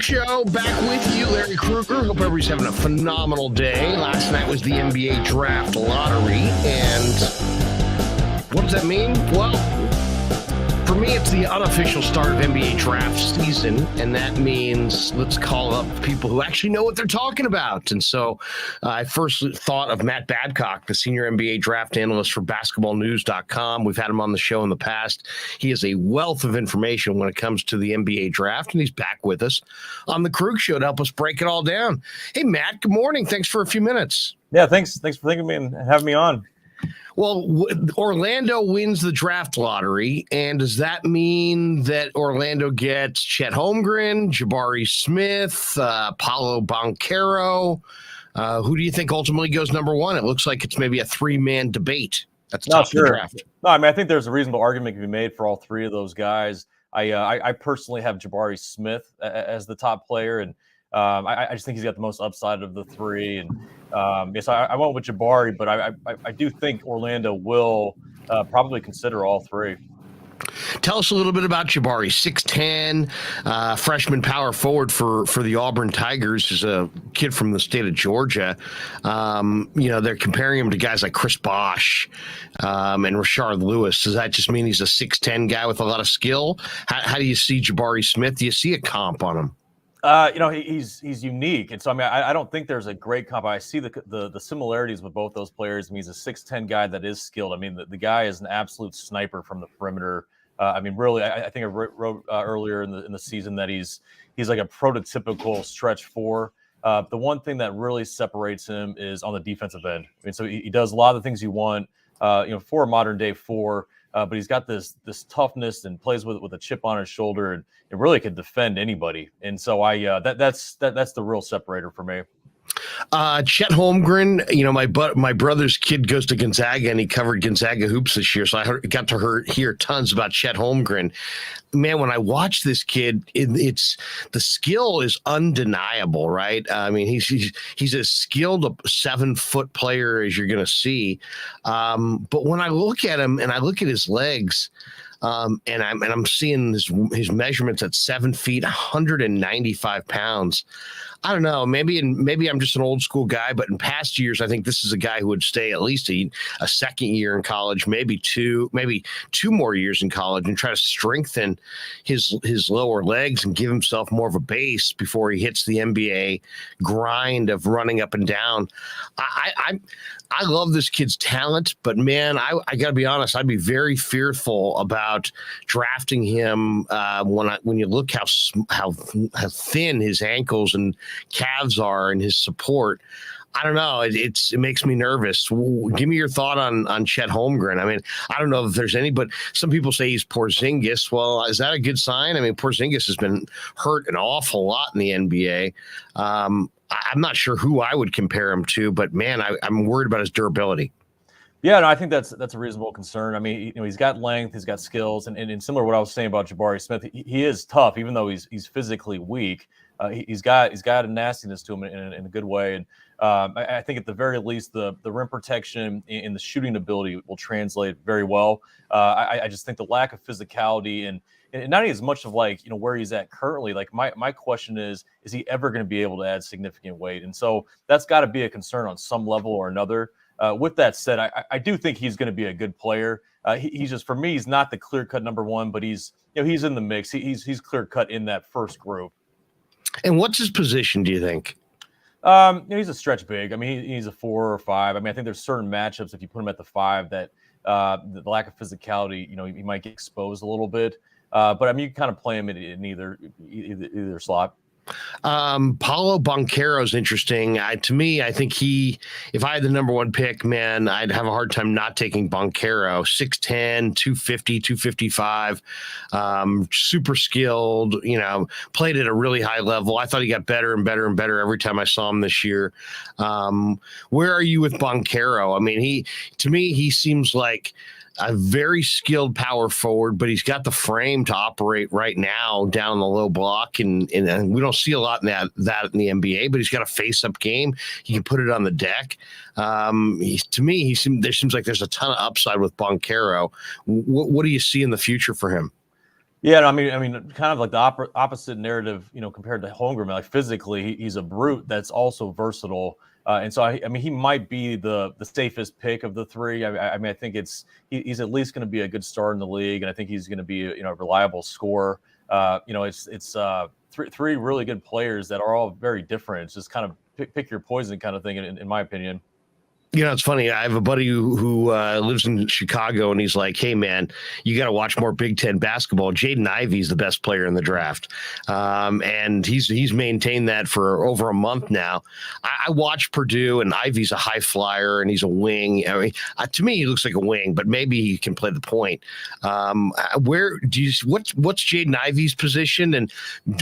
Show, back with you, Larry Krueger. Hope everybody's having a phenomenal day. Last night was the NBA Draft Lottery, and what does that mean? Well, for me, it's the unofficial start of NBA draft season, and that means let's call up people who actually know what they're talking about. And so I first thought of Matt Babcock, the senior NBA draft analyst for basketballnews.com. We've had him on the show in the past. He has a wealth of information when it comes to the NBA draft, and he's back with us on the Krueg Show to help us break it all down. Hey, Matt, good morning. Thanks for a few minutes. Yeah, thanks for thinking of me and having me on. Well, Orlando wins the draft lottery, and does that mean that Orlando gets Chet Holmgren, Jabari Smith, Paolo Banchero? Who do you think ultimately goes number one? It looks like it's maybe a three-man debate. That's top of the draft. No, I mean, I think there's a reasonable argument can be made for all three of those guys. I personally have Jabari Smith as the top player, and I just think he's got the most upside of the three. And yes, I went with Jabari, but I do think Orlando will probably consider all three. Tell us a little bit about Jabari. 6'10", freshman power forward for the Auburn Tigers. Is a kid from the state of Georgia. They're comparing him to guys like Chris Bosh and Rashard Lewis. Does that just mean he's a 6'10" guy with a lot of skill? How do you see Jabari Smith? Do you see a comp on him? He's unique, and so I mean, I don't think there's a great comp. I see the similarities with both those players. I mean, he's a 6'10" guy that is skilled. I mean, the guy is an absolute sniper from the perimeter. I mean, really, I think I wrote earlier in the season that he's like a prototypical stretch four. The one thing that really separates him is on the defensive end. I mean, so he does a lot of the things you want, for a modern day four. But he's got this toughness and plays with a chip on his shoulder, and it really could defend anybody. And so that's the real separator for me. Chet Holmgren, my brother's kid goes to Gonzaga, and he covered Gonzaga hoops this year, so I got to hear tons about Chet Holmgren. Man, when I watch this kid, it's the skill is undeniable, right? I mean, he's as skilled a 7-foot player as you're going to see. But when I look at him and I look at his legs, and I'm seeing his measurements at 7 feet, 195 pounds. I don't know. Maybe I'm just an old school guy, but in past years, I think this is a guy who would stay at least a second year in college, maybe two more years in college, and try to strengthen his lower legs and give himself more of a base before he hits the NBA grind of running up and down. I love this kid's talent, but man, I got to be honest, I'd be very fearful about drafting him when you look how thin his ankles and calves are and his support. I don't know. It makes me nervous. Give me your thought on Chet Holmgren. I mean, I don't know if there's any, but some people say he's Porzingis. Well, is that a good sign? I mean, Porzingis has been hurt an awful lot in the NBA. I'm not sure who I would compare him to, but man, I'm worried about his durability. Yeah, no, I think that's a reasonable concern. I mean, he's got length, he's got skills, and similar to what I was saying about Jabari Smith, he is tough, even though he's physically weak. He's got a nastiness to him in a good way, and I think at the very least the rim protection and the shooting ability will translate very well. I just think the lack of physicality and not as much of where he's at currently. Like my question is he ever going to be able to add significant weight? And so that's got to be a concern on some level or another. With that said, I do think he's going to be a good player. He's just, for me, he's not the clear-cut number one, but he's in the mix. He's clear-cut in that first group. And what's his position, do you think? He's a stretch big. I mean, he's a 4 or 5. I mean, I think there's certain matchups if you put him at the 5 that the lack of physicality, he might get exposed a little bit. But I mean, you can kind of play him in either slot. Paolo Banchero is interesting. To me, I think if I had the number one pick, man, I'd have a hard time not taking Banchero. 6'10", 250, 255, super skilled, played at a really high level. I thought he got better and better and better every time I saw him this year. Where are you with Banchero? I mean, to me, he seems like a very skilled power forward, but he's got the frame to operate right now down the low block, and we don't see a lot in that in the NBA. But he's got a face-up game. He can put it on the deck. To me, there seems like there's a ton of upside with Banchero. What do you see in the future for him? Yeah, no, I mean, kind of like the opposite narrative, compared to Holmgren. Like physically, he's a brute that's also versatile, and so I mean, he might be the safest pick of the three. I think he's at least going to be a good star in the league, and I think he's going to be a reliable scorer. It's three really good players that are all very different. It's just kind of pick your poison kind of thing, in my opinion. It's funny. I have a buddy who lives in Chicago, and he's like, "Hey, man, you got to watch more Big Ten basketball. Jaden Ivey's the best player in the draft, and he's maintained that for over a month now. I watch Purdue, and Ivey's a high flyer, and he's a wing. I mean, to me, he looks like a wing, but maybe he can play the point. What's Jaden Ivey's position, and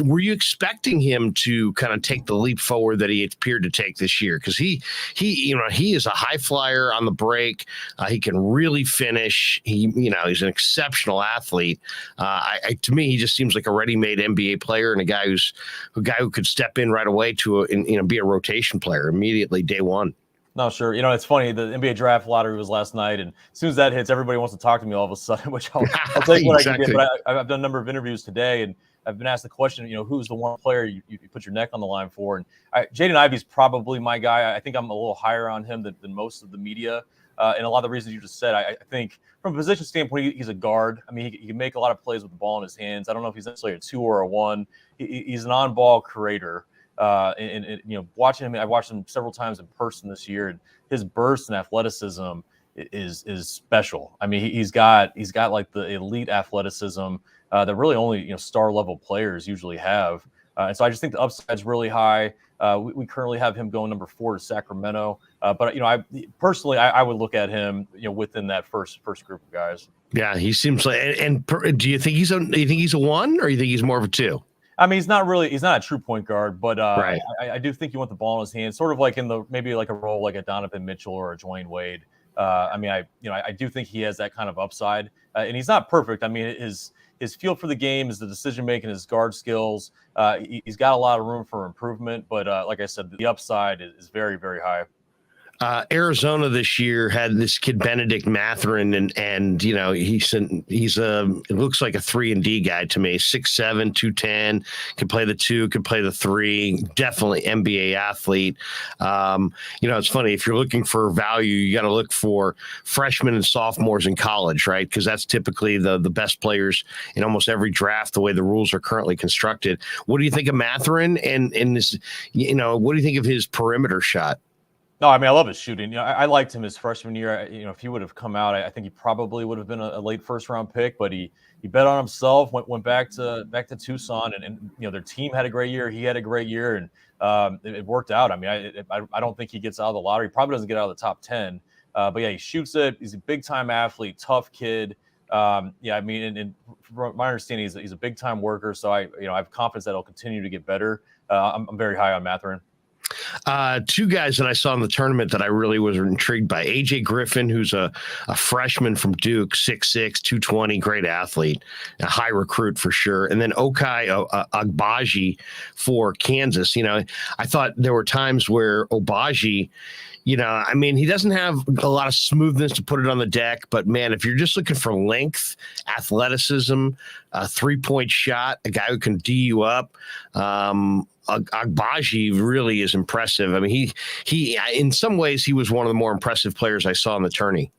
were you expecting him to kind of take the leap forward that he appeared to take this year? Because he is a high flyer on the break. He can really finish. He's an exceptional athlete. To me, he just seems like a ready-made NBA player and a guy who could step in right away to be a rotation player immediately day one. No, sure. It's funny. The NBA draft lottery was last night, and as soon as that hits, everybody wants to talk to me all of a sudden, which I'll take what Exactly. I can get. But I've done a number of interviews today, and I've been asked the question, who's the one player you put your neck on the line for? And Jaden Ivey's probably my guy. I think I'm a little higher on him than most of the media. And a lot of the reasons you just said, I think from a position standpoint, he's a guard. I mean, he can make a lot of plays with the ball in his hands. I don't know if he's necessarily a 2 or a 1. He's an on-ball creator. And watching him, I watched him several times in person this year, and his burst and athleticism is special. I mean, he's got like the elite athleticism that really only star level players usually have, and so I just think the upside's really high. We currently have him going number 4 to Sacramento, but I personally I would look at him within that first group of guys. Yeah, he seems like. And do you think he's a 1, or you think he's more of a 2? I mean, he's not a true point guard, but right. I do think you want the ball in his hands, sort of like maybe like a role like a Donovan Mitchell or a Dwayne Wade. I mean, I do think he has that kind of upside, and he's not perfect. I mean, his feel for the game, is the decision making, his guard skills. He's got a lot of room for improvement, but like I said, the upside is very, very high. Arizona this year had this kid Benedict Mathurin, and he's it looks like a 3-and-D guy to me. 6'7", 210, can play the 2, can play the 3. Definitely NBA athlete. It's funny, if you're looking for value, you got to look for freshmen and sophomores in college, right? Because that's typically the best players in almost every draft, the way the rules are currently constructed. What do you think of Mathurin, and this? What do you think of his perimeter shot? No, I mean, I love his shooting. I liked him his freshman year. If he would have come out, I think he probably would have been a late first-round pick. But he bet on himself, went back to Tucson, and their team had a great year. He had a great year, and it worked out. I mean, I don't think he gets out of the lottery. He probably doesn't get out of the top 10. But yeah, he shoots it. He's a big-time athlete, tough kid. I mean, and from my understanding, he's a big-time worker. So I have confidence that he'll continue to get better. I'm very high on Mathurin. 2 guys that I saw in the tournament that I really was intrigued by. AJ Griffin, who's a freshman from Duke, 6'6", 220, great athlete, a high recruit for sure. And then Okai Agbaji for Kansas. I thought there were times where Agbaji, I mean, he doesn't have a lot of smoothness to put it on the deck, but man, if you're just looking for length, athleticism, a 3-point shot, a guy who can D you up, Agbaji really is impressive. I mean, he in some ways he was one of the more impressive players I saw in the tourney.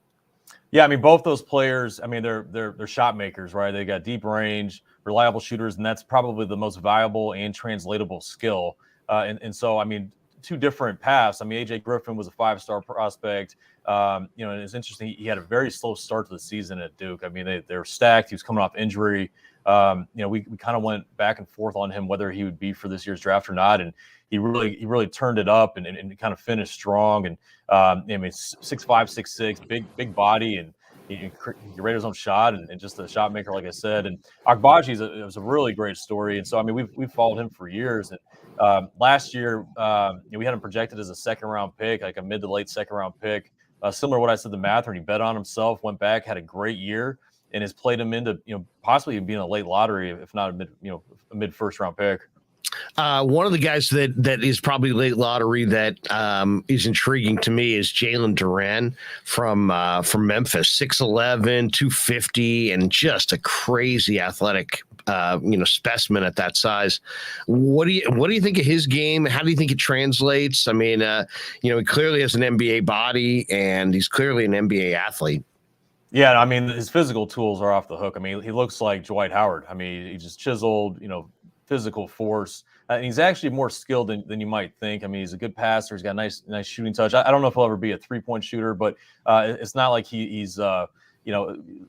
Yeah, I mean, both those players, I mean, they're shot makers, right? They got deep range, reliable shooters, and that's probably the most valuable and translatable skill. And so, I mean, 2 different paths. I mean, AJ Griffin was a 5-star prospect. And it's interesting. He had a very slow start to the season at Duke. I mean, they were stacked. He was coming off injury. We kind of went back and forth on him whether he would be for this year's draft or not, and he really turned it up and kind of finished strong. And I mean, 6'5", 6'6", big body, and he created his own shot and just a shot maker, like I said. And Agbaji was a really great story, and so I mean we've followed him for years. And last year we had him projected as a 2nd-round pick, like a mid to late 2nd-round pick. Similar to what I said to Mathurin, he bet on himself, went back, had a great year, and has played him into possibly being a late lottery, if not a mid first-round pick. One of the guys that is probably late lottery that is intriguing to me is Jalen Duran from Memphis, 6'11", 250, and just a crazy athletic specimen at that size. What do you think of his game? How do you think it translates? I mean, he clearly has an NBA body, and he's clearly an NBA athlete. Yeah, I mean, his physical tools are off the hook. I mean, he looks like Dwight Howard. I mean, he's just chiseled, physical force. And he's actually more skilled than you might think. I mean, he's a good passer. He's got a nice shooting touch. I don't know if he'll ever be a three-point shooter, but it's not like he's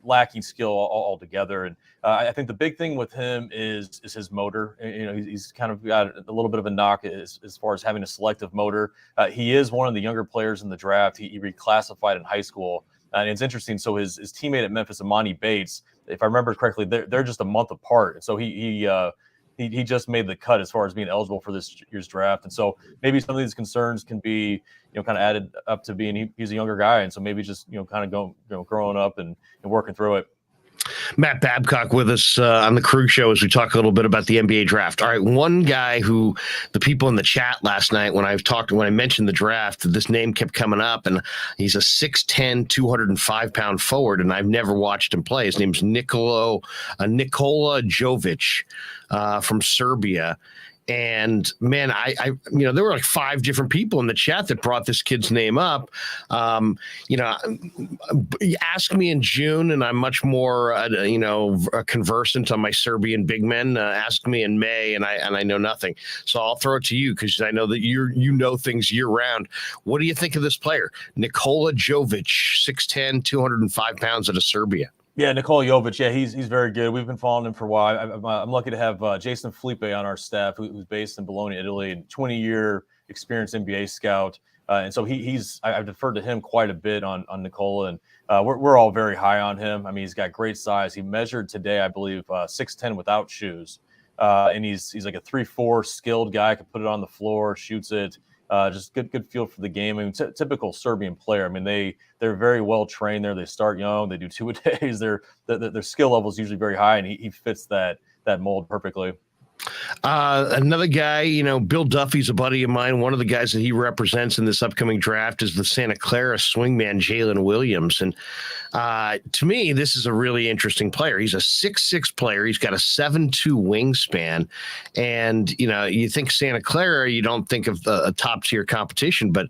lacking skill altogether. And I think the big thing with him is his motor. He's kind of got a little bit of a knock as far as having a selective motor. He is one of the younger players in the draft. He reclassified in high school. And it's interesting. So his teammate at Memphis, Amani Bates, if I remember correctly, they're just a month apart. And so he just made the cut as far as being eligible for this year's draft. And so maybe some of these concerns can be, kind of added up to being he's a younger guy. And so maybe just, kind of growing up and working through it. Matt Babcock with us on the Krueg show as we talk a little bit about the NBA draft. All right, one guy who the people in the chat last night when I mentioned the draft, this name kept coming up, and he's a 6'10", 205-pound forward, and I've never watched him play. His name's Nikola Jovic from Serbia. And man, I there were like 5 different people in the chat that brought this kid's name up. Ask me in June, and I'm much more, conversant on my Serbian big men. Ask me in May, and I know nothing. So I'll throw it to you because I know that you know things year round. What do you think of this player, Nikola Jovic, 6'10", 205 pounds out of Serbia? Yeah, Nikola Jovic. Yeah, he's very good. We've been following him for a while. I'm lucky to have Jason Felipe on our staff, who's based in Bologna, Italy, and 20-year experienced NBA scout. And so I've deferred to him quite a bit on Nikola, and we're all very high on him. I mean, he's got great size. He measured today, I believe, 6'10" without shoes, and he's like a 3-4 skilled guy. Could put it on the floor, shoots it. Just good feel for the game. I mean, typical Serbian player. I mean, they're very well trained there. They start young. They do 2-a-days. Their skill level is usually very high, and he fits that mold perfectly. Another guy, Bill Duffy's a buddy of mine. One of the guys that he represents in this upcoming draft is the Santa Clara swingman, Jalen Williams. And to me, this is a really interesting player. He's a 6'6" player. He's got a 7'2" wingspan. And, you think Santa Clara, you don't think of a top tier competition, but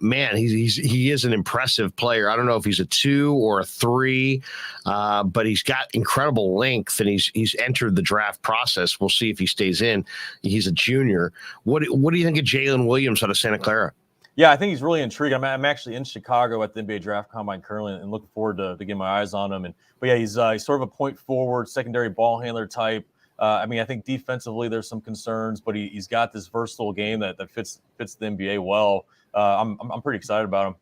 man, he is an impressive player. I don't know if he's a 2 or a 3, but he's got incredible length, and he's entered the draft process. We'll see if he stays in. He's a junior. What do you think of Jalen Williams out of Santa Clara? Yeah, I think he's really intriguing. I'm actually in Chicago at the NBA Draft Combine currently, and looking forward to getting my eyes on him. But yeah, he's sort of a point forward, secondary ball handler type. I mean, I think defensively there's some concerns, but he's got this versatile game that fits the NBA well. I'm pretty excited about him.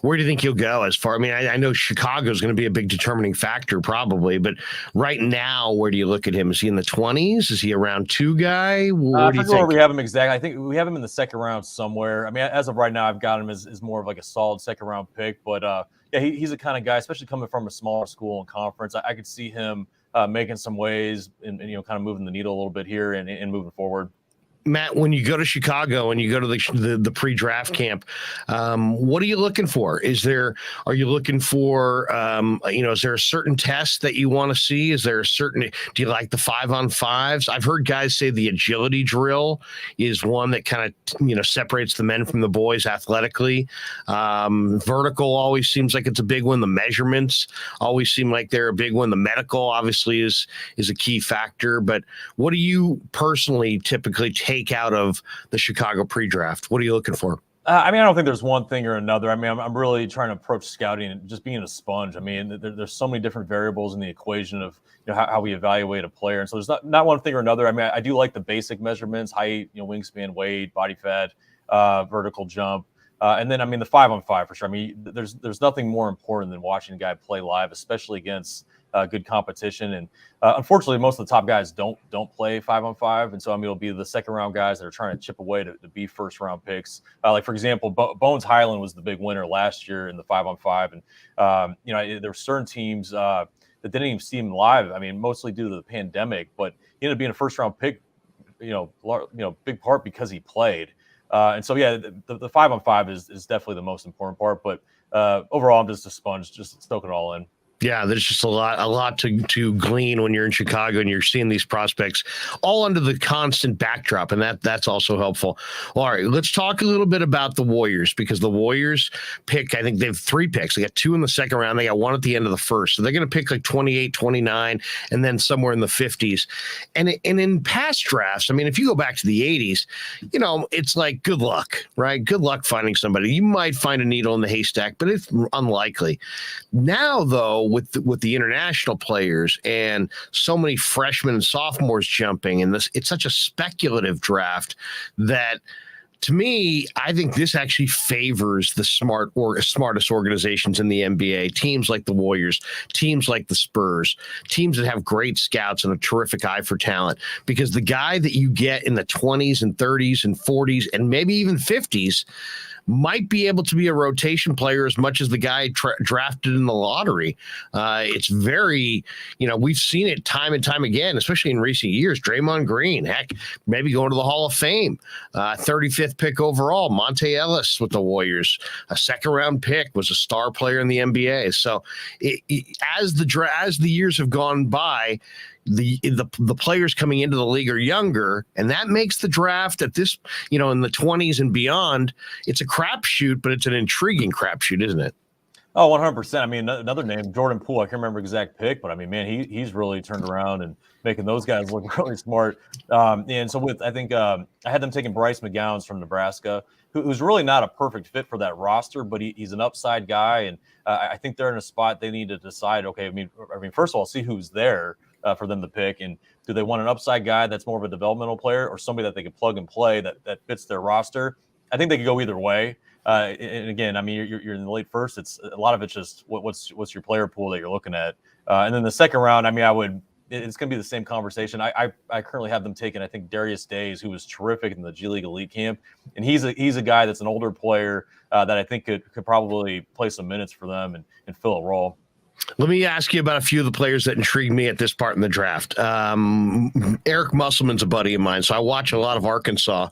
Where do you think he'll go as far? I mean, I know Chicago is going to be a big determining factor probably, but right now, where do you look at him? Is he in the 20s? Is he a round 2 guy? Where do you think? Where we have him exactly. I think we have him in the second round somewhere. I mean, as of right now, I've got him as more of like a solid second round pick, but yeah, he's the kind of guy, especially coming from a smaller school and conference. I could see him making some waves and kind of moving the needle a little bit here and moving forward. Matt, when you go to Chicago and you go to the pre-draft camp, what are you looking for? Are you looking for, is there a certain test that you want to see? Is there a certain, do you like the 5-on-5s? I've heard guys say the agility drill is one that kind of, separates the men from the boys athletically. Vertical always seems like it's a big one. The measurements always seem like they're a big one. The medical obviously is a key factor, but what do you personally typically take out of the Chicago pre-draft? What are you looking for? I mean, I don't think there's one thing or another. I mean, I'm really trying to approach scouting and just being a sponge. I mean, there's so many different variables in the equation of how we evaluate a player. And so there's not one thing or another. I mean, I do like the basic measurements: height, wingspan, weight, body fat, vertical jump. And then, I mean, the 5-on-5 for sure. I mean, there's nothing more important than watching a guy play live, especially against good competition. And unfortunately, most of the top guys don't play 5-on-5. And so, I mean, it'll be the second round guys that are trying to chip away to be first round picks. Like, for example, Bones Highland was the big winner last year in the 5-on-5. And, there were certain teams that didn't even see him live. I mean, mostly due to the pandemic, but he ended up being a first round pick big part because he played. And so, yeah, the 5-on-5 is definitely the most important part. But overall, I'm just a sponge, just soaking it all in. Yeah, there's just a lot to glean when you're in Chicago and you're seeing these prospects all under the constant backdrop, and that's also helpful. All right, let's talk a little bit about the Warriors, because the Warriors pick, I think they have 3 picks. They got 2 in the second round. They got 1 at the end of the first. So they're going to pick like 28, 29, and then somewhere in the 50s. And in past drafts, I mean, if you go back to the 80s, it's like good luck, right? Good luck finding somebody. You might find a needle in the haystack, but it's unlikely. Now, though, with the international players and so many freshmen and sophomores jumping, and it's such a speculative draft that, to me, I think this actually favors the smartest organizations in the NBA. Teams like the Warriors, teams like the Spurs, teams that have great scouts and a terrific eye for talent. Because the guy that you get in the 20s and 30s and 40s and maybe even 50s might be able to be a rotation player as much as the guy drafted in the lottery. It's very, we've seen it time and time again, especially in recent years. Draymond Green, heck, maybe going to the Hall of Fame. 35th pick overall, Monte Ellis with the Warriors, a second-round pick, was a star player in the NBA. So as the years have gone by, the players coming into the league are younger, and that makes the draft at this, in the 20s and beyond, it's a crapshoot, but it's an intriguing crapshoot, isn't it? Oh, 100%. I mean, another name, Jordan Poole. I can't remember exact pick, but I mean, man, he's really turned around and making those guys look really smart. And so I had them taking Bryce McGowens from Nebraska, who's really not a perfect fit for that roster, but he's an upside guy, and I think they're in a spot they need to decide. Okay, I mean, first of all, see who's there for them to pick, and do they want an upside guy that's more of a developmental player, or somebody that they can plug and play that fits their roster? I think they could go either way. And again, I mean, you're in the late first. It's a lot of it's just what's your player pool that you're looking at, and then the second round. I mean, it's going to be the same conversation. I currently have them taking, I think, Darius Days, who was terrific in the G League Elite Camp, and he's a guy that's an older player that I think could probably play some minutes for them and fill a role. Let me ask you about a few of the players that intrigued me at this part in the draft. Eric Musselman's a buddy of mine, so I watch a lot of Arkansas.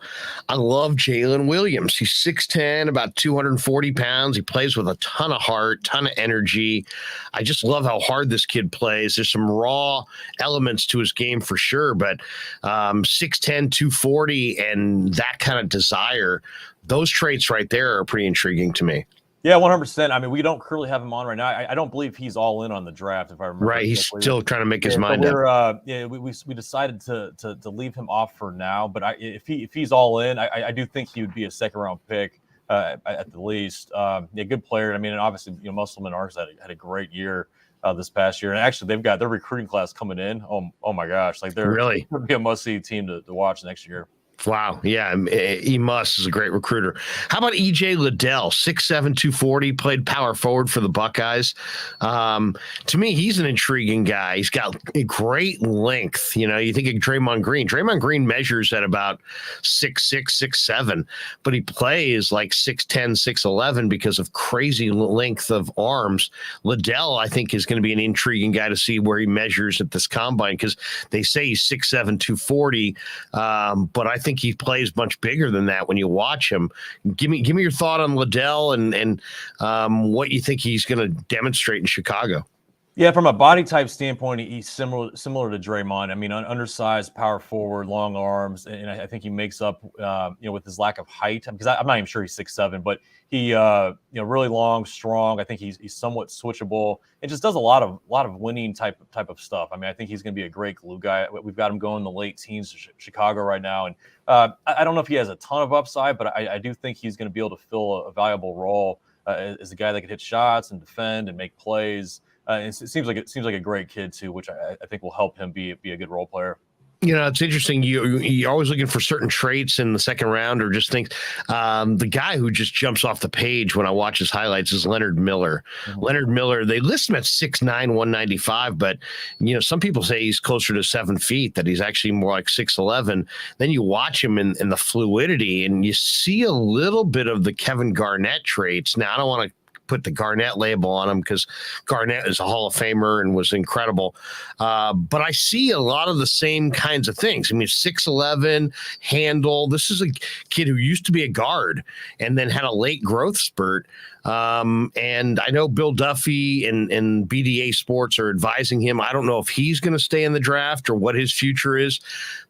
I love Jalen Williams. He's 6'10", about 240 pounds. He plays with a ton of heart, ton of energy. I just love how hard this kid plays. There's some raw elements to his game for sure, but 6'10", 240, and that kind of desire, those traits right there are pretty intriguing to me. Yeah, 100%. I mean, we don't currently have him on right now. I don't believe he's all in on the draft, if I remember. Right, he's still trying to make his mind up. We decided to leave him off for now. But if he's all in, I do think he would be a second round pick at the least. Good player. I mean, and obviously, Musselman Arkansas had a great year this past year, and actually they've got their recruiting class coming in. Oh my gosh, like they're really going to be a must see team to watch next year. Wow. Yeah. Emus is a great recruiter. How about EJ Liddell, 6'7", 240, played power forward for the Buckeyes. To me, he's an intriguing guy. He's got a great length. You think of Draymond Green. Draymond Green measures at about 6'6", 6'7", but he plays like 6'10", 6'11" because of crazy length of arms. Liddell, I think, is going to be an intriguing guy to see where he measures at this combine, because they say he's 6'7", 240, but I think he plays much bigger than that when you watch him. Give me your thought on Liddell and what you think he's going to demonstrate in Chicago. Yeah, from a body type standpoint, he's similar to Draymond. I mean, undersized, power forward, long arms, and I think he makes up, with his lack of height. Because I'm not even sure he's 6'7", but he, really long, strong. I think he's somewhat switchable and just does a lot of winning type of stuff. I mean, I think he's going to be a great glue guy. We've got him going in the late teens to Chicago right now, and I don't know if he has a ton of upside, but I do think he's going to be able to fill a valuable role as a guy that can hit shots and defend and make plays. It seems like a great kid too, which I think will help him be a good role player. It's interesting. You're always looking for certain traits in the second round, or just things. The guy who just jumps off the page when I watch his highlights is Leonard Miller. Mm-hmm. Leonard Miller, they list him at 6'9", 195, but some people say he's closer to 7 feet, that he's actually more like 6'11". Then you watch him in the fluidity, and you see a little bit of the Kevin Garnett traits. Now, I don't want to put the Garnett label on him because Garnett is a Hall of Famer and was incredible. But I see a lot of the same kinds of things. I mean, 6'11", handle. This is a kid who used to be a guard and then had a late growth spurt. And I know Bill Duffy and BDA Sports are advising him. I don't know if he's going to stay in the draft or what his future is.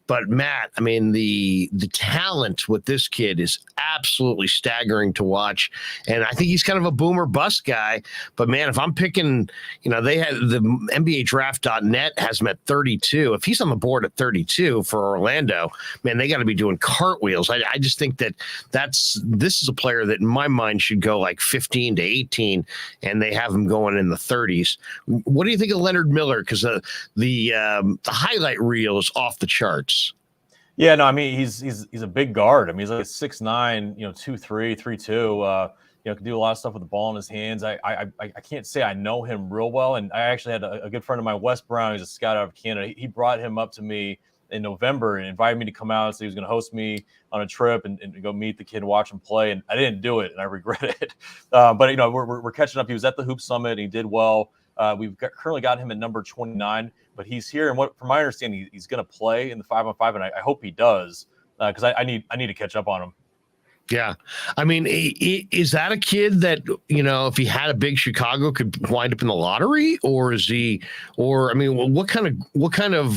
But Matt, I mean, the talent with this kid is absolutely staggering to watch. And I think he's kind of a boomer bust guy. But man, if I'm picking, they had the NBA draft.net has him at 32. If he's on the board at 32 for Orlando, man, they got to be doing cartwheels. I just think this is a player that in my mind should go like 15 to 18, and they have him going in the 30s. What do you think of Leonard Miller? Because the highlight reel is off the charts. Yeah, no, I mean he's a big guard. I mean he's like 6'9", 2'3", 3'2". Can do a lot of stuff with the ball in his hands. I can't say I know him real well, and I actually had a good friend of mine, Wes Brown, who's a scout out of Canada. He brought him up to me in November and invited me to come out. So he was going to host me on a trip and go meet the kid and watch him play. And I didn't do it, and I regret it. But we're catching up. He was at the Hoop Summit. And he did well. We've currently got him at number 29, but he's here. And from my understanding, he's going to play in the 5-on-5, and I hope he does because I need to catch up on him. Yeah. I mean, is that a kid that, if he had a big Chicago could wind up in the lottery, or is he, or, I mean, what kind of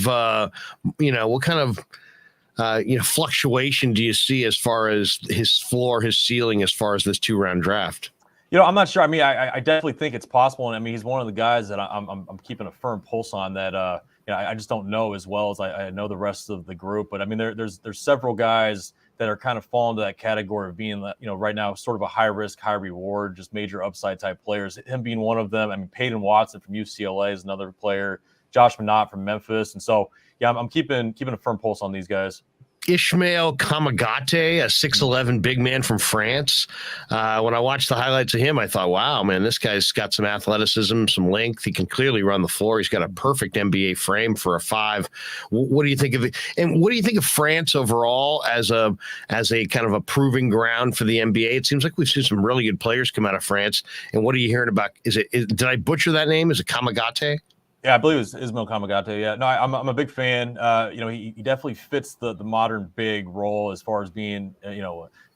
fluctuation do you see as far as his floor, his ceiling, as far as this 2-round draft? I'm not sure. I mean, I definitely think it's possible. And I mean, he's one of the guys that I'm keeping a firm pulse on that, I just don't know as well as I know the rest of the group. But I mean, there's several guys that are kind of falling to that category of being, right now, sort of a high risk, high reward, just major upside type players. Him being one of them. I mean, Peyton Watson from UCLA is another player. Josh Minott from Memphis. And so, yeah, I'm keeping a firm pulse on these guys. Ishmael Kamagate, a 6'11" big man from France. When I watched the highlights of him, I thought, wow, man, this guy's got some athleticism, some length. He can clearly run the floor. He's got a perfect NBA frame for a 5. What do you think of it? And what do you think of France overall as a kind of a proving ground for the NBA? It seems like we've seen some really good players come out of France. And what are you hearing about? Did I butcher that name? Is it Kamagate? Yeah, I believe it was Ismail Kamagate. Yeah, no, I'm a big fan. He definitely fits the modern big role as far as being,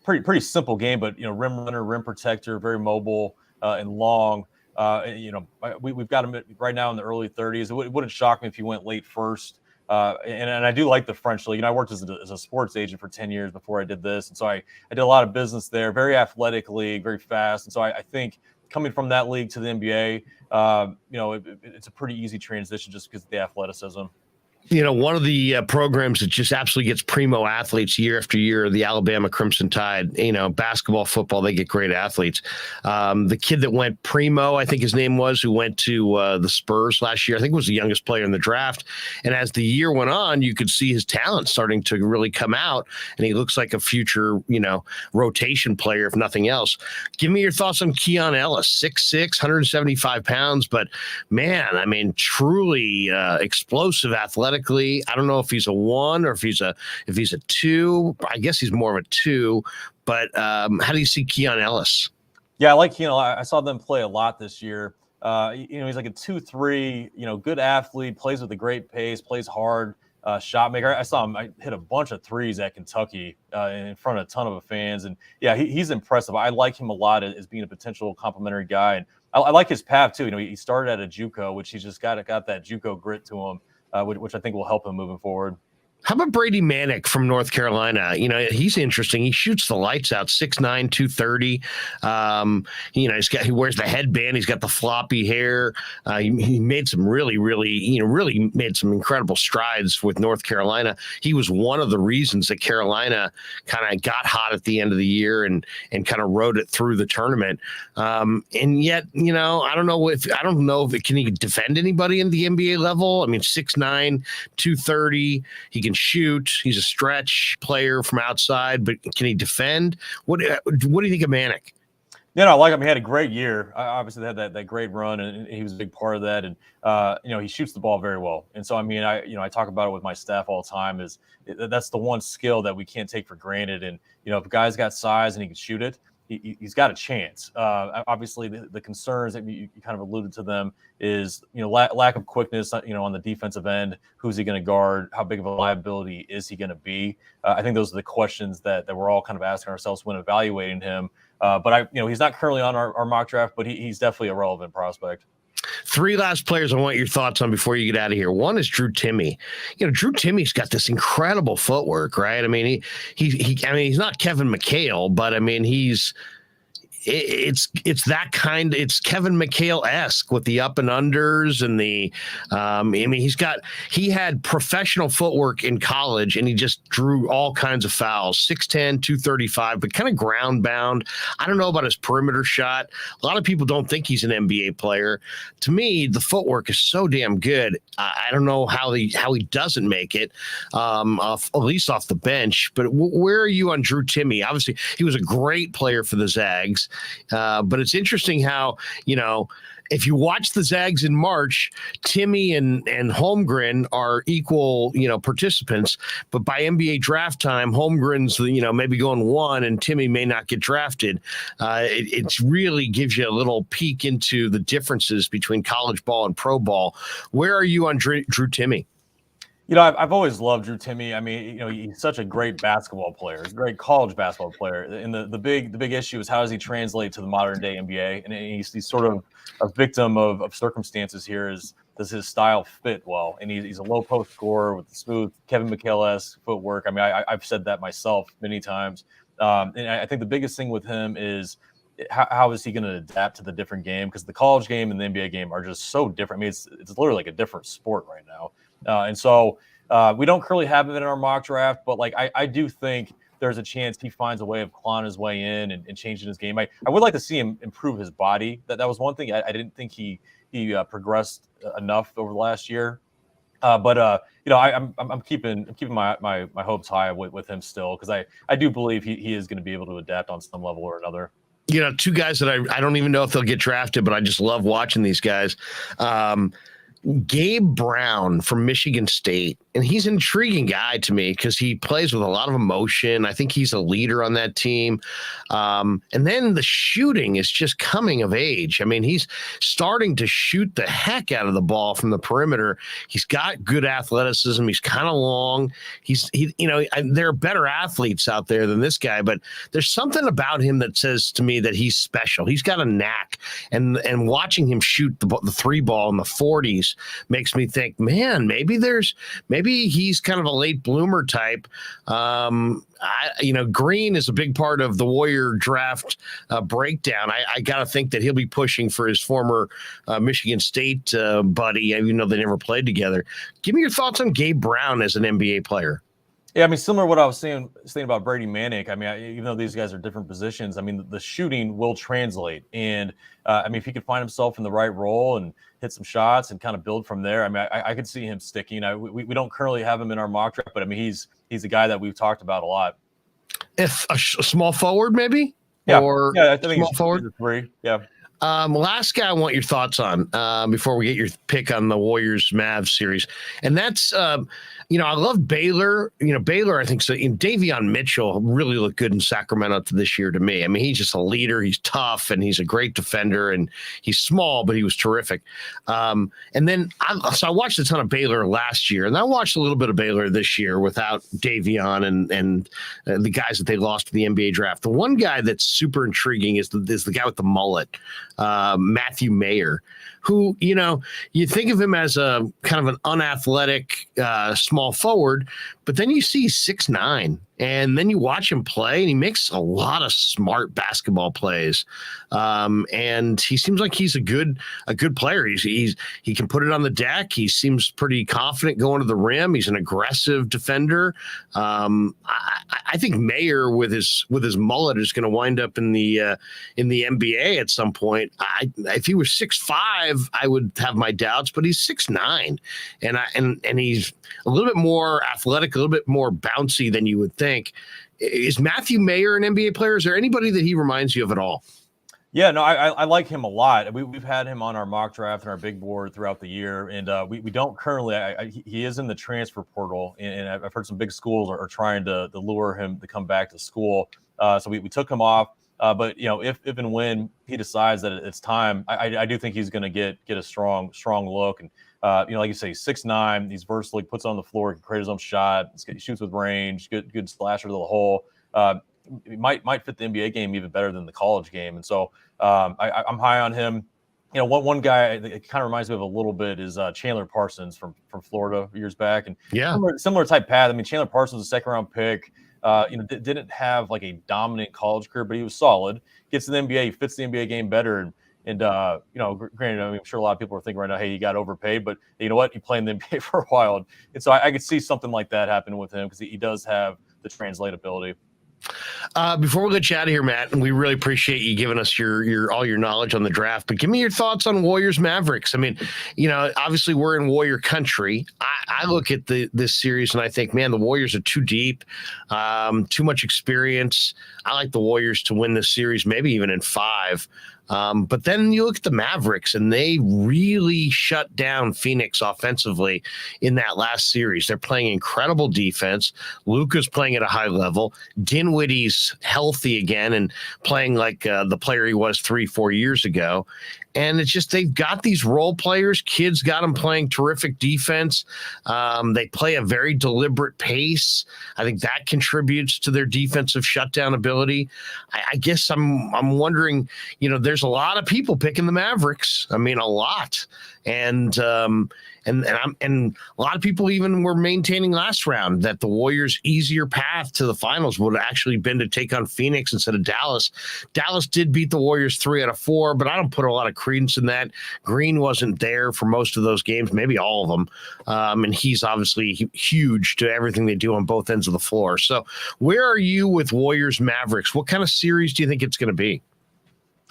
pretty simple game, but rim runner, rim protector, very mobile and long. We've got him right now in the early 30s. It wouldn't shock me if he went late first. And I do like the French league. I worked as a sports agent for 10 years before I did this, and so I did a lot of business there. Very athletic league, very fast, and so I think coming from that league to the NBA. It's a pretty easy transition just because of the athleticism. One of the programs that just absolutely gets primo athletes year after year, the Alabama Crimson Tide. Basketball, football, they get great athletes. The kid that went primo, I think his name was, who went to the Spurs last year, I think was the youngest player in the draft. And as the year went on, you could see his talent starting to really come out, and he looks like a future, rotation player, if nothing else. Give me your thoughts on Keon Ellis, 6'6", 175 pounds, but man, I mean, truly explosive athletic. I don't know if he's a 1 or if he's a 2. I guess he's more of a 2. But how do you see Keon Ellis? Yeah, I like Keon. I saw them play a lot this year. He's like a 2-3. Good athlete, plays with a great pace, plays hard, shot maker. I saw him hit a bunch of threes at Kentucky in front of a ton of fans, and yeah, he's impressive. I like him a lot as being a potential complimentary guy, and I like his path too. He started at a JUCO, which he's just got that JUCO grit to him. Which I think will help him moving forward. How about Brady Manick from North Carolina? He's interesting. He shoots the lights out, 6'9", 230. He wears the headband. He's got the floppy hair. He made some really made some incredible strides with North Carolina. He was one of the reasons that Carolina kind of got hot at the end of the year and kind of rode it through the tournament. And yet, I don't know if can he defend anybody in the NBA level? I mean, 6'9", 230. He can shoot. He's a stretch player from outside, but can he defend? What do you think of Manick? I like him. He had a great year. Obviously, they had that great run, and he was a big part of that. And he shoots the ball very well. And so, I mean, I talk about it with my staff all the time. That's the one skill that we can't take for granted. And if a guy's got size and he can shoot it, he's got a chance. Obviously, the concerns that you kind of alluded to them is, lack of quickness, on the defensive end. Who's he going to guard? How big of a liability is he going to be? I think those are the questions that we're all kind of asking ourselves when evaluating him. But he's not currently on our mock draft, but he's definitely a relevant prospect. Three last players I want your thoughts on before you get out of here. One is Drew Timme. Drew Timme's got this incredible footwork, right? I mean, he's not Kevin McHale, but I mean, it's that kind. It's Kevin McHale-esque with the up and unders and the. He had professional footwork in college, and he just drew all kinds of fouls. 6'10", 235, but kind of ground bound. I don't know about his perimeter shot. A lot of people don't think he's an NBA player. To me, the footwork is so damn good. I don't know how he doesn't make it, at least off the bench. But where are you on Drew Timme? Obviously, he was a great player for the Zags. But it's interesting how, if you watch the Zags in March, Timme and Holmgren are equal, participants. But by NBA draft time, Holmgren's, maybe going 1 and Timme may not get drafted. It really gives you a little peek into the differences between college ball and pro ball. Where are you on Drew Timme? I've always loved Drew Timme. I mean, he's such a great basketball player, a great college basketball player. And the big issue is how does he translate to the modern day NBA? And he's sort of a victim of circumstances here. Does his style fit well? And he's a low post scorer with smooth Kevin McHale-esque footwork. I mean, I've said that myself many times. And I think the biggest thing with him is how is he going to adapt to the different game? Because the college game and the NBA game are just so different. I mean, it's literally like a different sport right now. And so we don't currently have him in our mock draft, but I do think there's a chance he finds a way of clawing his way in and changing his game. I would like to see him improve his body. That was one thing I didn't think he progressed enough over the last year. But I'm keeping my hopes high with him still, because I do believe he is going to be able to adapt on some level or another. Two guys that I don't even know if they'll get drafted, but I just love watching these guys. Gabe Brown from Michigan State. And he's an intriguing guy to me because he plays with a lot of emotion. I think he's a leader on that team. And then the shooting is just coming of age. I mean, he's starting to shoot the heck out of the ball from the perimeter. He's got good athleticism. He's kind of long. There are better athletes out there than this guy, but there's something about him that says to me that he's special. He's got a knack. And watching him shoot the three ball in the 40s makes me think, man, maybe he's kind of a late bloomer type. Green is a big part of the Warrior draft breakdown. I got to think that he'll be pushing for his former Michigan State buddy, even though they never played together. Give me your thoughts on Gabe Brown as an NBA player. Yeah, I mean, similar to what I was saying about Brady Manick. I mean, even though these guys are different positions, I mean, the shooting will translate. And, if he could find himself in the right role and hit some shots and kind of build from there, I mean, I could see him sticking. We don't currently have him in our mock draft, but, I mean, he's a guy that we've talked about a lot. If a small forward, maybe? Yeah, I think small forward? 3, yeah. Last guy I want your thoughts on before we get your pick on the Warriors Mavs series. And that's, I love Baylor. Baylor, I think so. Davion Mitchell really looked good in Sacramento this year to me. I mean, he's just a leader. He's tough and he's a great defender, and he's small, but he was terrific. And then I watched a ton of Baylor last year, and I watched a little bit of Baylor this year without Davion and the guys that they lost to the NBA draft. The one guy that's super intriguing is the guy with the mullet. Matthew Mayer, who, you think of him as a kind of an unathletic small forward, but then you see 6'9", and then you watch him play, and he makes a lot of smart basketball plays. And he seems like he's a good player. He can put it on the deck. He seems pretty confident going to the rim. He's an aggressive defender. I think Mayer with his mullet is going to wind up in the NBA at some point. If he was 6'5", I would have my doubts, but he's 6'9", and he's a little bit more athletic, a little bit more bouncy than you would think. Is Matthew Mayer an NBA player? Is there anybody that he reminds you of at all? Yeah, no, I like him a lot. We've had him on our mock draft and our big board throughout the year, and we don't currently. He is in the transfer portal, and I've heard some big schools are trying to lure him to come back to school. So we took him off. But if and when he decides that it's time, I do think he's going to get a strong look. And like you say, 6'9", he's versatile, he puts on the floor, can create his own shot, he shoots with range, good slasher to the hole. It might fit the NBA game even better than the college game. And so I'm high on him. One guy that kind of reminds me of a little bit is Chandler Parsons from Florida years back, and similar type path. I mean, Chandler Parsons was a second round pick. Didn't have like a dominant college career, but he was solid. Gets to the NBA, he fits the NBA game better, and granted, I'm sure a lot of people are thinking right now, hey, he got overpaid, but you know what? He played in the NBA for a while, and so I could see something like that happen with him because he does have the translatability. Before we let you out of here, Matt, and we really appreciate you giving us your all your knowledge on the draft, but give me your thoughts on Warriors Mavericks. I mean, obviously we're in Warrior country. I look at this series and I think, man, the Warriors are too deep, too much experience. I like the Warriors to win this series, maybe even in 5. But then you look at the Mavericks, and they really shut down Phoenix offensively in that last series. They're playing incredible defense. Luka's playing at a high level. Dinwiddie's healthy again and playing like the player he was 3-4 years ago. And it's just they've got these role players. Kids got them playing terrific defense. They play a very deliberate pace. I think that contributes to their defensive shutdown ability. I guess I'm wondering, there's a lot of people picking the Mavericks. I mean, a lot. And a lot of people even were maintaining last round that the Warriors' easier path to the finals would have actually been to take on Phoenix instead of Dallas. Dallas did beat the Warriors 3 out of 4, but I don't put a lot of credence in that. Green wasn't there for most of those games, maybe all of them. And he's obviously huge to everything they do on both ends of the floor. So where are you with Warriors Mavericks? What kind of series do you think it's going to be?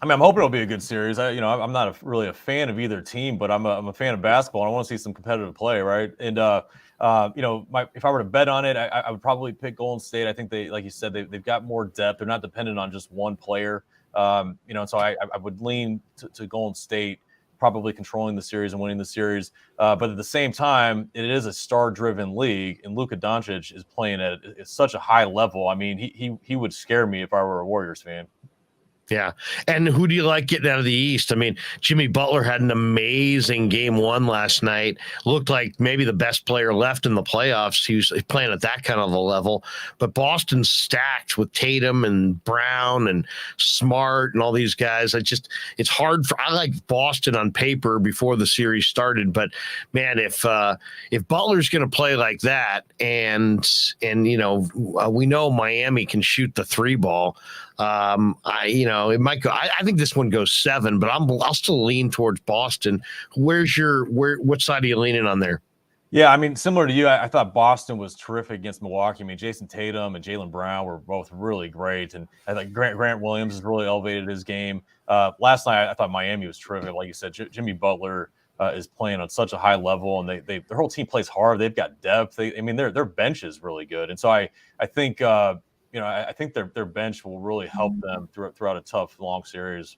I mean, I'm hoping it'll be a good series. I'm not really a fan of either team, but I'm a fan of basketball, and I want to see some competitive play, right? And if I were to bet on it, I would probably pick Golden State. I think they, like you said, they've got more depth. They're not dependent on just one player. And so I would lean to Golden State probably controlling the series and winning the series. But at the same time, it is a star-driven league, and Luka Doncic is playing at such a high level. I mean, he would scare me if I were a Warriors fan. Yeah. And who do you like getting out of the East? I mean, Jimmy Butler had an amazing game 1 last night. Looked like maybe the best player left in the playoffs. He was playing at that kind of a level. But Boston's stacked with Tatum and Brown and Smart and all these guys. It's hard I like Boston on paper before the series started. But man, if Butler's going to play like that, and we know Miami can shoot the 3 ball. It might go. I think this one goes 7, but I'll still lean towards Boston. What side are you leaning on there? Yeah, I mean, similar to you, I thought Boston was terrific against Milwaukee. I mean, Jason Tatum and Jaylen Brown were both really great, and I think Grant Williams has really elevated his game. Last night, I thought Miami was terrific. Like you said, Jimmy Butler is playing on such a high level, and their whole team plays hard. They've got depth. Their bench is really good, and so I think. I think their bench will really help them throughout a tough, long series.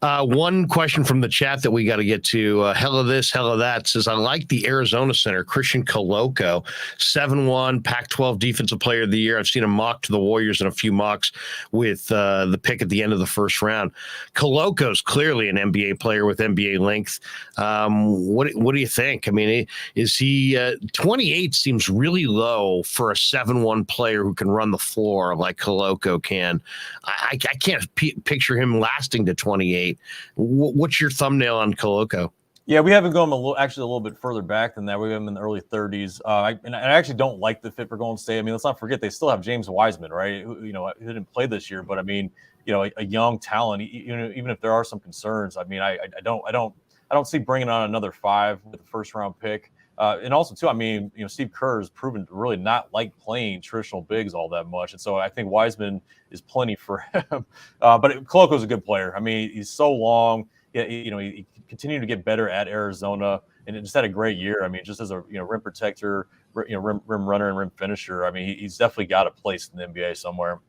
One question from the chat that we got to get to, hell of this, hell of that, says, I like the Arizona center, Christian Koloko, 7-1, Pac-12 Defensive Player of the Year. I've seen him mock to the Warriors in a few mocks with the pick at the end of the first round. Koloko's clearly an NBA player with NBA length. What do you think? I mean, is he 28 seems really low for a 7-1 player who can run the floor like Koloko can. I can't picture him lasting to 28. What's your thumbnail on Koloko? Yeah, we haven't gone a little bit further back than that. We have him in the early 30s. I actually don't like the fit for Golden State. I mean, let's not forget they still have James Wiseman, right? Who didn't play this year, but I mean, a young talent. Even if there are some concerns, I mean, I don't see bringing on another 5 with the first round pick. And also too, I mean, Steve Kerr has proven to really not like playing traditional bigs all that much, and so I think Wiseman is plenty for him. But Koloko's a good player. I mean, he's so long. He continued to get better at Arizona, and it just had a great year. I mean, just as a rim protector, rim runner, and rim finisher. I mean, he's definitely got a place in the NBA somewhere.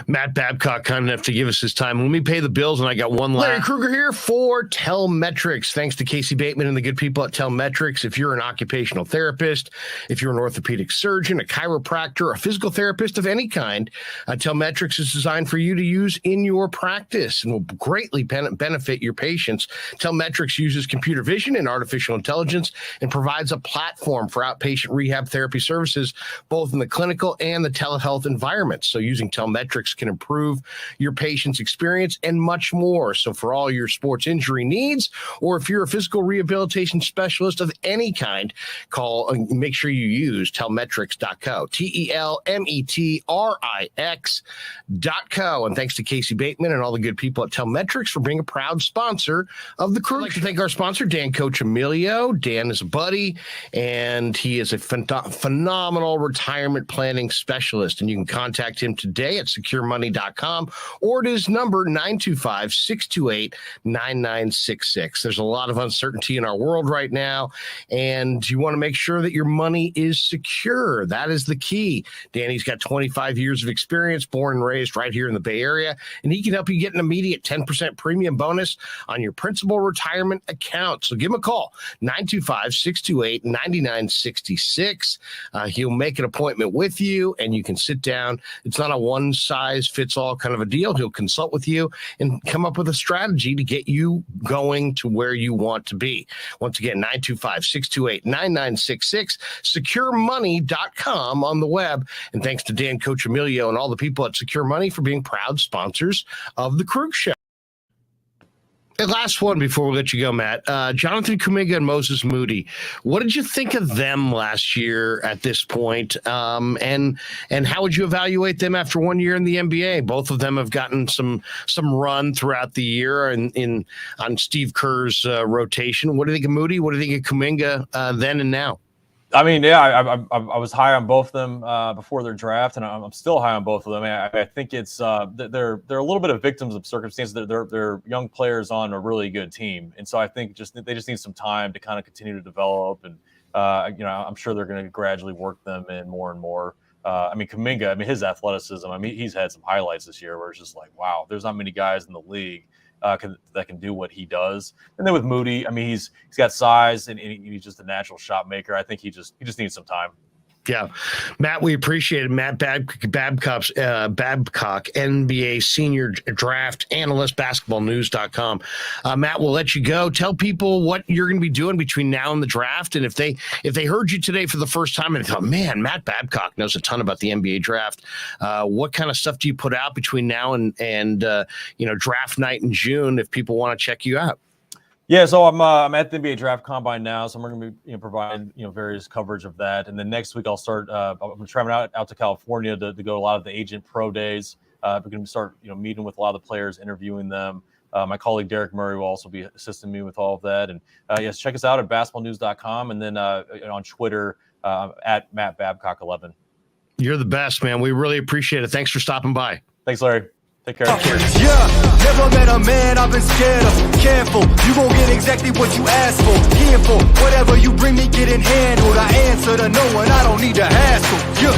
Matt Babcock, kind enough to give us his time. Let me pay the bills, and I got one last. Larry Krueger here for Telmetrics. Thanks to Casey Bateman and the good people at Telmetrics. If you're an occupational therapist, if you're an orthopedic surgeon, a chiropractor, a physical therapist of any kind, Telmetrics is designed for you to use in your practice and will greatly benefit your patients. Telmetrics uses computer vision and artificial intelligence and provides a platform for outpatient rehab therapy services, both in the clinical and the telehealth environments. So using Telmetrics can improve your patient's experience and much more. So for all your sports injury needs, or if you're a physical rehabilitation specialist of any kind, make sure you use telmetrics.co, Telmetrix.co. And thanks to Casey Bateman and all the good people at Telmetrics for being a proud sponsor of the Krueg. I'd like to thank our sponsor, Dan Coach Emilio. Dan is a buddy, and he is a phenomenal retirement planning specialist. And you can contact him today at securemoney.com or at his number 925-628-9966. There's a lot of uncertainty in our world right now, and you want to make sure that your money is secure. That is the key. Danny's got 25 years of experience, born and raised right here in the Bay Area, and he can help you get an immediate 10% premium bonus on your principal retirement account. So give him a call, 925-628-9966. He'll make an appointment with you, and you can sit down. It's not a one-size-fits-all kind of a deal. He'll consult with you and come up with a strategy to get you going to where you want to be. Once again, 925-628-9966, securemoney.com on the web. And thanks to Dan Coach Emilio and all the people at Secure Money for being proud sponsors of the Krueg Show. The last one before we let you go, Matt. Jonathan Kuminga and Moses Moody. What did you think of them last year at this point? And how would you evaluate them after 1 year in the NBA? Both of them have gotten some run throughout the year on Steve Kerr's rotation. What do you think of Moody? What do you think of Kuminga then and now? I mean, yeah, I was high on both of them before their draft, and I'm still high on both of them. I think it's they're a little bit of victims of circumstances. They're young players on a really good team, and so I think they just need some time to kind of continue to develop. And I'm sure they're going to gradually work them in more and more. I mean, Kuminga, his athleticism. He's had some highlights this year where it's just like, wow, there's not many guys in the league that can do what he does. And then with Moody, he's got size and he's just a natural shot maker. I think he just needs some time. Yeah. Matt, we appreciate it. Matt Babcock, NBA senior draft analyst, basketballnews.com. Matt, we'll let you go. Tell people what you're going to be doing between now and the draft. And if they heard you today for the first time and thought, man, Matt Babcock knows a ton about the NBA draft, what kind of stuff do you put out between now and draft night in June if people want to check you out? Yeah, so I'm at the NBA Draft Combine now, so I'm going to be providing various coverage of that, and then next week I'll start. I'm traveling out to California to go to a lot of the agent pro days. We're going to start meeting with a lot of the players, interviewing them. My colleague Derek Murray will also be assisting me with all of that, and yes, check us out at basketballnews.com, and then on Twitter at Matt Babcock 11. You're the best, man. We really appreciate it. Thanks for stopping by. Thanks, Larry. Take care. Yeah, never met a man I've been scared of. Careful, you won't get exactly what you asked for. Careful, whatever you bring me, getting handled. I answer to no one, I don't need to hassle. Yeah.